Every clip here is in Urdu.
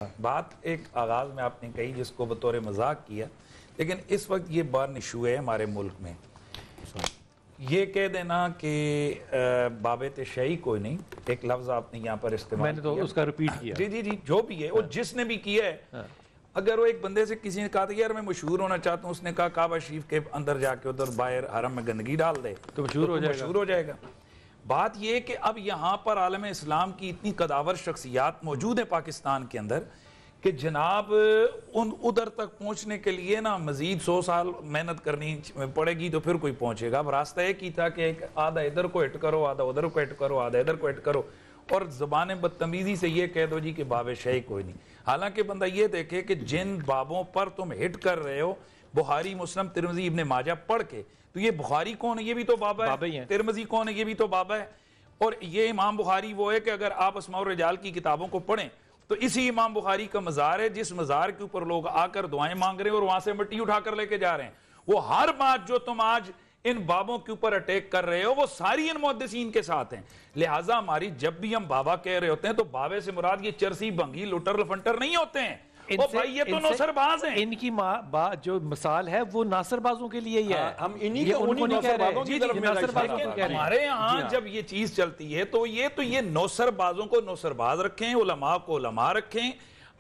بات ایک آغاز میں آپ نے کہی جس کو بطور مذاق کیا، لیکن اس وقت یہ برن ایشو ہے ہمارے ملک میں. یہ کہہ دینا کہ بابت شیعی کوئی نہیں، ایک لفظ آپ نے یہاں پر استعمال میں نے تو اس کا ریپیٹ کیا. جی جو بھی ہے، اور جس نے بھی کیا ہے، اگر وہ ایک بندے سے کسی نے کہا تھا یار میں مشہور ہونا چاہتا ہوں، اس نے کہا کعبہ شریف کے اندر جا کے ادھر باہر حرم میں گندگی ڈال دے تو مشہور ہو جائے گا. بات یہ ہے کہ اب یہاں پر عالم اسلام کی اتنی قداور شخصیات موجود ہیں پاکستان کے اندر کہ جناب ادھر تک پہنچنے کے لیے نا مزید 100 سال محنت کرنی پڑے گی تو پھر کوئی پہنچے گا. اب راستہ ایک ہی تھا کہ آدھا ادھر کو ہٹ کرو، آدھا ادھر کو ہٹ کرو، آدھا ادھر کو ہٹ کرو، اور زبان بدتمیزی سے یہ کہہ دو جی کہ باب شیعی کوئی نہیں. حالانکہ بندہ یہ دیکھے کہ جن بابوں پر تم ہٹ کر رہے ہو، بخاری، مسلم، ترمذی، ابن ماجہ پڑھ کے، تو یہ بخاری کون ہے؟ یہ بھی تو بابا ہے. ترمذی کون ہے؟ یہ بھی تو بابا ہے. اور یہ امام بخاری وہ ہے کہ اگر آپ اسماء الرجال کی کتابوں کو پڑھیں تو اسی امام بخاری کا مزار ہے جس مزار کے اوپر لوگ آ کر دعائیں مانگ رہے ہیں اور وہاں سے مٹی اٹھا کر لے کے جا رہے ہیں. وہ ہر بات جو تم آج ان بابوں کے اوپر اٹیک کر رہے ہو وہ ساری ان محدثین کے ساتھ ہیں. لہٰذا ہماری جب بھی ہم بابا کہہ رہے ہوتے ہیں تو بابے سے مراد یہ چرسی بھنگی لٹر لفنٹر نہیں ہوتے ہیں. بھائی یہ تو نوسر باز ہیں. ان کی جو مثال ہے وہ ناصر بازوں کے لیے ہی ہے. ہم انہی نوسر بازوں کی طرف میں ہمارے ہاں جب یہ چیز چلتی ہے تو یہ نوسر بازوں کو نوسر باز رکھیں، علماء کو علماء رکھیں.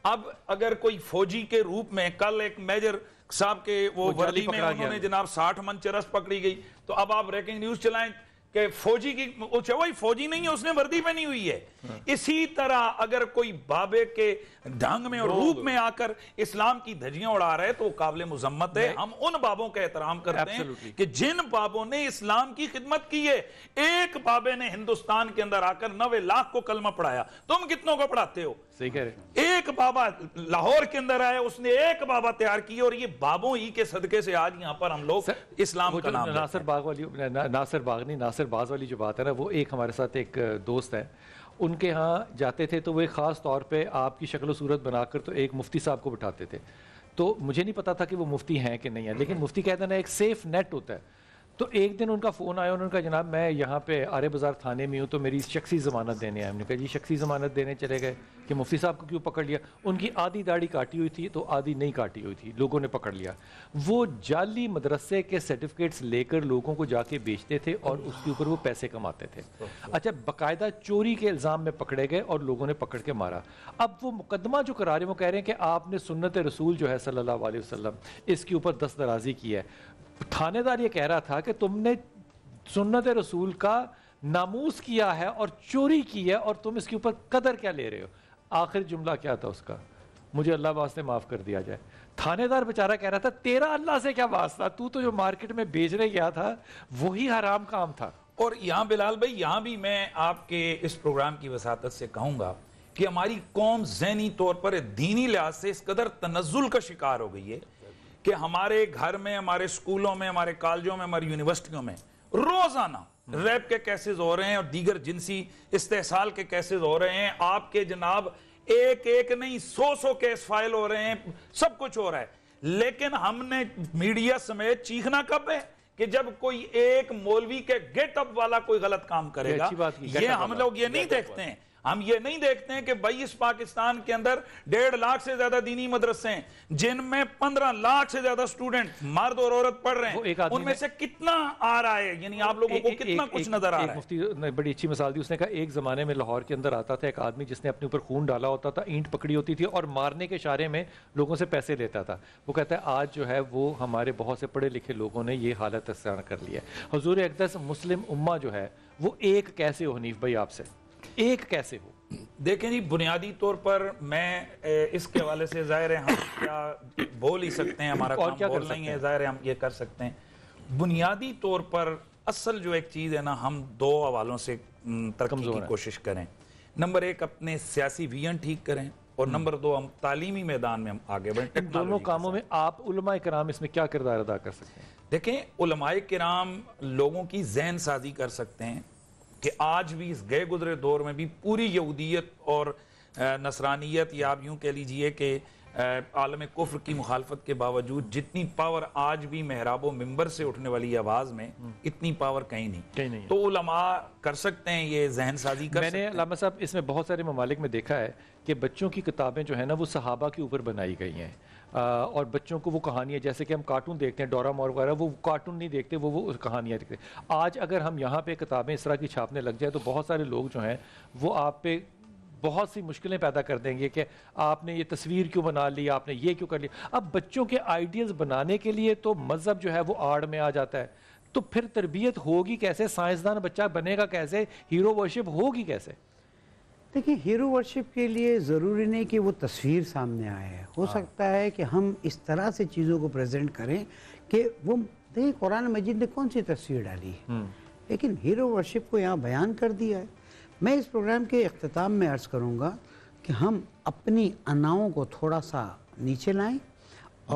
اب اگر کوئی فوجی کے روپ میں کل ایک میجر صاحب کے وہ وردی میں انہوں نے جناب 60 من چرس پکڑی گئی، تو اب آپ بریکنگ نیوز چلائیں کہ فوجی کی وہی فوجی نہیں ہے، اس نے وردی پہنی ہوئی ہے. اسی طرح اگر کوئی بابے کے ڈھنگ میں اور روپ میں آ کر اسلام کی دھجیاں اڑا رہے تو وہ قابل مذمت ہے. ہم ان بابوں کا احترام کرتے ہیں کہ جن بابوں نے اسلام کی خدمت کی ہے. ایک بابے نے ہندوستان کے اندر آ کر 90 لاکھ کو کلمہ پڑھایا، تم کتنوں کو پڑھاتے ہو؟ صحیح کہہ رہے. ایک بابا لاہور کے اندر آیا، اس نے ایک بابا تیار کی، اور یہ بابوں ہی کے صدقے سے آج یہاں پر ہم لوگ اسلام کا نام ناصر باز والی جو بات ہے نا، وہ ایک ہمارے ساتھ ایک دوست ہے، ان کے ہاں جاتے تھے تو وہ ایک خاص طور پہ آپ کی شکل و صورت بنا کر تو ایک مفتی صاحب کو بٹھاتے تھے. تو مجھے نہیں پتا تھا کہ وہ مفتی ہیں کہ نہیں ہیں، لیکن مفتی کہتے ہیں نا ایک سیف نیٹ ہوتا ہے. تو ایک دن ان کا فون آیا، انہوں نے کہا جناب میں یہاں پہ آرے بازار تھانے میں ہوں تو میری شخصی ضمانت دینے آئے. ہم نے کہا جی شخصی ضمانت دینے چلے گئے کہ مفتی صاحب کو کیوں پکڑ لیا؟ ان کی آدھی داڑھی کاٹی ہوئی تھی تو آدھی نہیں کاٹی ہوئی تھی، لوگوں نے پکڑ لیا. وہ جعلی مدرسے کے سرٹیفکیٹس لے کر لوگوں کو جا کے بیچتے تھے اور اس کے اوپر وہ پیسے کماتے تھے. اچھا، باقاعدہ چوری کے الزام میں پکڑے گئے اور لوگوں نے پکڑ کے مارا. اب وہ مقدمہ جو کرا رہے ہیں وہ کہہ رہے ہیں کہ آپ نے سنت رسول جو ہے صلی اللہ علیہ وسلم اس کے اوپر دست درازی کی ہے. تھانے دار یہ کہہ رہا تھا کہ تم نے سنت رسول کا ناموس کیا ہے اور چوری کی ہے اور تم اس کے اوپر قدر کیا لے رہے ہو؟ آخر جملہ کیا تھا اس کا؟ مجھے اللہ واسطے معاف کر دیا جائے. تھانے دار بیچارہ کہہ رہا تھا تیرا اللہ سے کیا واسطہ، تو جو مارکیٹ میں بیچنے گیا تھا وہی حرام کام تھا. اور یہاں بلال بھائی، یہاں بھی میں آپ کے اس پروگرام کی وساطت سے کہوں گا کہ ہماری قوم ذہنی طور پر دینی لحاظ سے اس قدر تنزل کا شکار ہو گئی ہے کہ ہمارے گھر میں، ہمارے اسکولوں میں، ہمارے کالجوں میں، ہماری یونیورسٹیوں میں روزانہ ریپ کے کیسز ہو رہے ہیں اور دیگر جنسی استحصال کے کیسز ہو رہے ہیں. آپ کے جناب ایک نہیں 100 کیس فائل ہو رہے ہیں، سب کچھ ہو رہا ہے. لیکن ہم نے میڈیا سمیت چیخنا کب ہے کہ جب کوئی ایک مولوی کے گیٹ اپ والا کوئی غلط کام کرے گا. یہ ہم لوگ یہ نہیں دیکھتے ہیں. ہم یہ نہیں دیکھتے ہیں کہ بھائی اس پاکستان کے اندر 1.5 لاکھ سے زیادہ دینی مدرسے ہیں جن میں 15 لاکھ سے زیادہ سٹوڈنٹ مرد اور عورت پڑھ رہے ہیں. ان میں سے کتنا آ رہا ہے؟ یعنی آپ لوگوں کو کتنا کچھ نظر آ رہا ہے؟ مفتی نے بڑی اچھی مثال دی. اس نے کہا ایک زمانے میں لاہور کے اندر آتا تھا ایک آدمی جس نے اپنے اوپر خون ڈالا ہوتا تھا، اینٹ پکڑی ہوتی تھی اور مارنے کے اشارے میں لوگوں سے پیسے لیتا تھا. وہ کہتا ہے آج جو ہے وہ ہمارے بہت سے پڑھے لکھے لوگوں نے یہ حالت اختیار کر لی ہے. حضور اقدس مسلم امہ جو ہے وہ ایک کیسے ہو؟ حنیف بھائی آپ سے ایک کیسے ہو؟ دیکھیں جی، بنیادی طور پر میں اس کے حوالے سے ظاہر ہے ہم کیا بول ہی سکتے ہیں، ہمارا کام بول نہیں ہے، ظاہر ہے ہم یہ کر سکتے ہیں. بنیادی طور پر اصل جو ایک چیز ہے نا، ہم 2 حوالوں سے ترقی کی کوشش کریں. نمبر 1 اپنے سیاسی ویژن ٹھیک کریں، اور نمبر 2 ہم تعلیمی میدان میں ہم آگے بڑھیں. ان دونوں کاموں میں آپ علماء کرام اس میں کیا کردار ادا کر سکتے ہیں؟ دیکھیں، علماء کرام لوگوں کی ذہن سازی کر سکتے ہیں کہ آج بھی اس گئے گزرے دور میں بھی پوری یہودیت اور نصرانیت، یا آپ یوں کہہ لیجئے کہ عالم کفر کی مخالفت کے باوجود جتنی پاور آج بھی محراب و منبر سے اٹھنے والی آواز میں اتنی پاور کہیں نہیں تو علماء کر سکتے ہیں یہ ذہن سازی کر سکتے ہیں. میں نے علامہ صاحب اس میں بہت سارے ممالک میں دیکھا ہے کہ بچوں کی کتابیں جو ہیں نا وہ صحابہ کے اوپر بنائی گئی ہیں اور بچوں کو وہ کہانیاں جیسے کہ ہم کارٹون دیکھتے ہیں ڈورا مور وغیرہ وہ کارٹون نہیں دیکھتے وہ کہانیاں دیکھتے. آج اگر ہم یہاں پہ کتابیں اس طرح کی چھاپنے لگ جائیں تو بہت سارے لوگ جو ہیں وہ آپ پہ بہت سی مشکلیں پیدا کر دیں گے کہ آپ نے یہ تصویر کیوں بنا لی, آپ نے یہ کیوں کر لیا. اب بچوں کے آئیڈیلز بنانے کے لیے تو مذہب جو ہے وہ آڑ میں آ جاتا ہے, تو پھر تربیت ہوگی کیسے, سائنسدان بچہ بنے گا کیسے, ہیرو ورشپ ہوگی کیسے؟ دیکھیں ہیرو ورشپ کے لیے ضروری نہیں کہ وہ تصویر سامنے آئے, ہو سکتا ہے کہ ہم اس طرح سے چیزوں کو پریزنٹ کریں کہ وہ دیکھیں قرآن مجید نے کون سی تصویر ڈالی ہے لیکن ہیرو ورشپ کو یہاں بیان کر دیا ہے. میں اس پروگرام کے اختتام میں عرض کروں گا کہ ہم اپنی اناؤں کو تھوڑا سا نیچے لائیں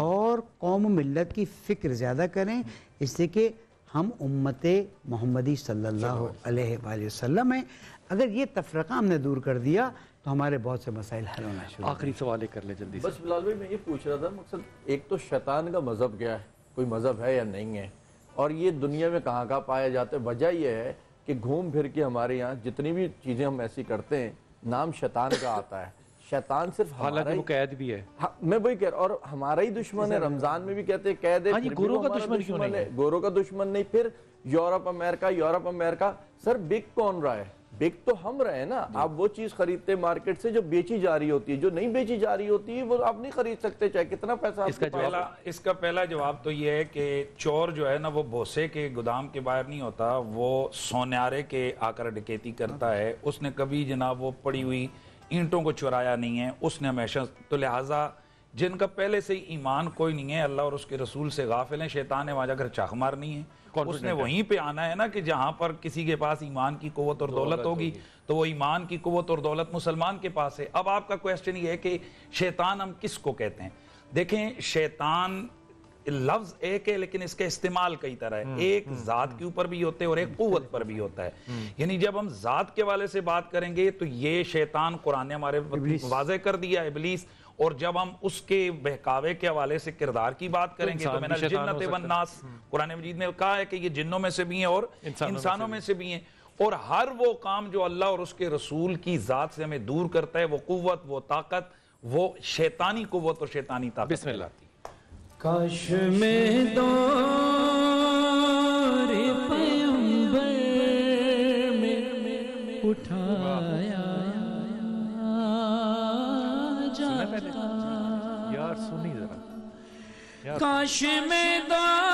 اور قوم و ملت کی فکر زیادہ کریں, اس سے کہ ہم امت محمدی صلی اللہ علیہ وآلہ وسلم ہیں. اگر یہ تفرقہ ہم نے دور کر دیا تو ہمارے بہت سے مسائل حل ہونا شروع. آخری سوال کر لیں جلدی سے. بس بلال بھائی میں یہ پوچھ رہا تھا مقصد ایک تو شیطان کا مذہب کیا ہے, کوئی مذہب ہے یا نہیں ہے, اور یہ دنیا میں کہاں کہاں پایا جاتا ہے. وجہ یہ ہے کہ گھوم پھر کے ہمارے یہاں جتنی بھی چیزیں ہم ایسی کرتے ہیں نام شیطان کا آتا ہے. شیطان صرف حالانکہ وہ قید بھی ہے. میں وہی کہہ رہا ہوں, اور ہمارا ہی دشمن ہے. رمضان میں بھی کہتے ہیں قید ہے, گوروں کا دشمن کیوں نہیں ہے؟ گوروں کا دشمن نہیں. پھر یورپ امریکہ سر بک کون رہا ہے؟ بک تو ہم رہے نا. آپ وہ چیز خریدتے مارکیٹ سے جو بیچی جا رہی ہوتی ہے, جو نہیں بیچی جا رہی ہوتی ہے وہ آپ نہیں خرید سکتے چاہے کتنا پیسہ. اس کا پہلا جواب تو یہ ہے کہ چور جو ہے نا وہ بھوسے کے گودام کے باہر نہیں ہوتا, وہ سونیارے کے آ کر ڈکیتی کرتا ہے. اس نے کبھی جناب وہ پڑی ہوئی اینٹوں کو چرایا نہیں ہے, اس نے ہمیشہ. تو لہٰذا جن کا پہلے سے ایمان کوئی نہیں ہے, اللہ اور اس کے رسول سے غافل ہیں, شیطان نے وہاں جا کر چاک مارنی ہے. اس نے وہیں پہ آنا ہے نا کہ جہاں پر کسی کے پاس ایمان کی قوت اور دولت ہوگی تو وہ ایمان کی قوت اور دولت مسلمان کے پاس ہے. اب آپ کا کویسچن یہ ہے کہ شیطان ہم کس کو کہتے ہیں. دیکھیں شیطان لفظ ایک ہے لیکن اس کے استعمال کئی طرح ہے. ایک ذات کے اوپر بھی ہوتے ہیں اور ایک قوت پر بھی ہوتا ہے. یعنی جب ہم ذات کے والے سے بات کریں گے تو یہ شیطان قرآن نے ہمارے واضح کر دیا ابلیس, اور جب ہم اس کے بہکاوے کے حوالے سے کردار کی بات کریں گے تو میں نے الجنت والناس قرآن مجید میں کہا ہے کہ یہ جنوں میں سے بھی ہیں اور انسانوں میں سے بھی ہیں. اور ہر وہ کام جو اللہ اور اس کے رسول کی ذات سے ہمیں دور کرتا ہے, وہ قوت, وہ طاقت, وہ شیطانی قوت اور شیطانی طاقت. بسم اللہ. کاش میں دور پیغمبر میں اٹھایا یار سنی ذرا. کاش میں دور